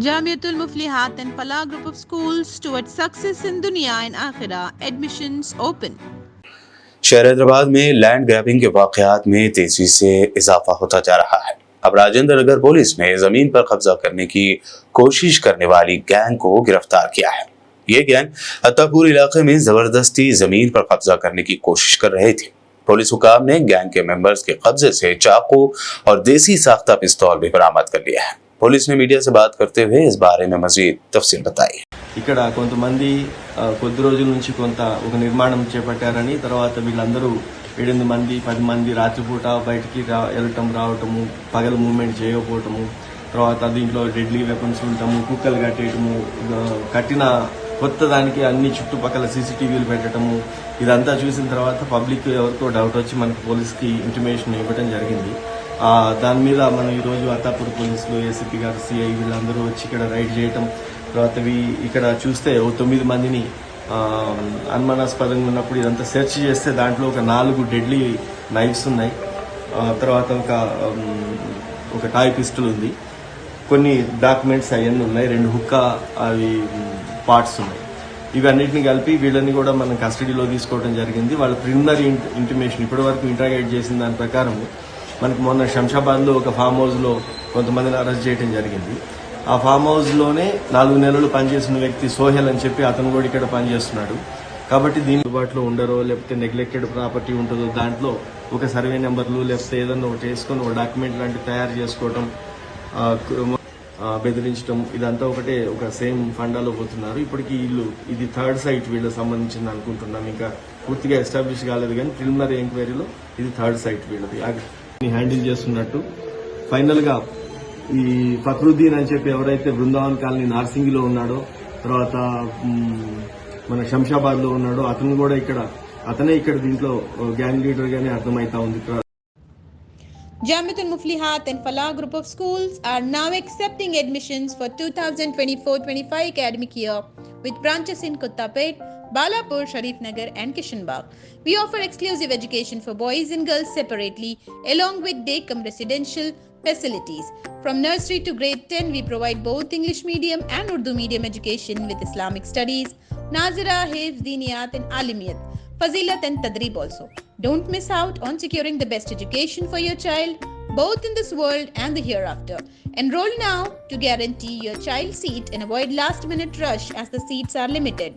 Jamiatul Muflihat and Falah group of schools towards success in dunya and akhirah. Admissions open. शहर हैदराबाद में land grabbing के वाकयात में तेजी से इजाफा होता जा रहा है। अब राजेंद्र नगर पुलिस ने जमीन पर कब्जा करने की कोशिश करने वाली गैंग को गिरफ्तार किया है। ये गैंग अत्तापुर इलाके में जबरदस्ती जमीन पर कब्जा करने की कोशिश कर रहे थे। पुलिस हुकाम ने गैंग के मेंबर्स के कब्जे से चाकू और देसी साख्ता पिस्तौल भी बरामद कर लिया है। पुलिस ने मीडिया से बात करते हुए इस बारे में मजीद तफसील बताई। ఇక్కడ కొంతమంది కొద్ది రోజుల నుంచి ఒక నిర్మాణం చేపట్టారని, తర్వాత వీళ్ళందరూ 7 మంది 10 మంది రాత్రిపూట బయటికి వెళ్ళటం రావటము, పగల మూవ్మెంట్ చేయకపోవటము, తర్వాత దీంట్లో డెడ్లీ వెపన్స్ ఉండటము, కుక్కలు కట్టేయటము, కట్టిన కొత్త దానికి అన్ని చుట్టుపక్కల సీసీటీవీలు పెట్టడము, ఇదంతా చూసిన తర్వాత పబ్లిక్ ఎవరికో డౌట్ వచ్చి మనకు పోలీస్కి ఇంటిమేషన్ ఇవ్వడం జరిగింది. దాని మీద మనం ఈరోజు అత్తాపూర్ పోలీసులు, ఏసీపీ గారు, సిఐ వీళ్ళందరూ వచ్చి ఇక్కడ రైడ్ చేయటం, తర్వాత ఇక్కడ చూస్తే 9 మందిని అనుమానాస్పదంగా ఉన్నప్పుడు ఇదంతా సెర్చ్ చేస్తే దాంట్లో ఒక 4 డెడ్లీ నైఫ్స్ ఉన్నాయి, తర్వాత ఒక టాయ్ పిస్టల్ ఉంది, కొన్ని డాక్యుమెంట్స్ అవన్నీ ఉన్నాయి, 2 హుక్కా అవి పార్ట్స్ ఉన్నాయి. ఇవన్నిటిని కలిపి వీళ్ళని కూడా మనం కస్టడీలో తీసుకోవడం జరిగింది. వాళ్ళ ప్రిలిమినరీ ఇంటిమేషన్ ఇప్పటి వరకు ఇంట్రాగేట్ చేసిన దాని ప్రకారం మనకు మొన్న శంషాబాద్లో ఒక ఫామ్ హౌస్లో కొంతమందిని అరెస్ట్ చేయడం జరిగింది. ఆ ఫామ్ హౌస్లోనే 4 నెలలు పనిచేసిన వ్యక్తి సోహెల్ అని చెప్పి అతను కూడా ఇక్కడ పనిచేస్తున్నాడు. కాబట్టి దీని అందుబాటులో ఉండరో, లేకపోతే నెగ్లెక్టెడ్ ప్రాపర్టీ ఉంటుందో దాంట్లో ఒక సర్వే నెంబర్లు లేకపోతే ఏదన్నా ఒకటి వేసుకొని ఒక డాక్యుమెంట్ లాంటివి తయారు చేసుకోవటం, బెదిరించడం, ఇదంతా ఒక సేమ్ ఫండాలో పోతున్నారు. ఇప్పటికీ ఇది 3rd సైట్ వీళ్ళకి సంబంధించింది అనుకుంటున్నాం. ఇంకా పూర్తిగా ఎస్టాబ్లిష్ కాలేదు, కానీ ప్రిలిమినరీ ఎంక్వైరీలో ఇది 3rd సైట్ వీళ్ళది హ్యాండిల్ చేస్తున్నట్టు. ఫైనల్ గా ఈ ఫక్రుద్దీన్ అని చెప్పి ఎవరైతే బృందావన్ కాలనీ నార్సింగిలో ఉన్నాడో, తర్వాత మన శంషాబాద్ లో ఉన్నాడో, అతనే ఇక్కడ దీంట్లో గ్యాంగ్ లీడర్ గానే అర్థమైతా ఉంది. Jamiatul Muflihat and Falah group of schools are now accepting admissions for 2024-25 academic year with branches in Kottapet, Balapur, Sharif Nagar and Kishanbagh. We offer exclusive education for boys and girls separately along with day-cum residential facilities. From nursery to grade 10, we provide both English medium and Urdu medium education with Islamic studies, Nazira, Hifz, Diniyat and Alimiyat, Fazilat and Tadrib also. Don't miss out on securing the best education for your child, both in this world and the hereafter. Enroll now to guarantee your child's seat and avoid last-minute rush as the seats are limited.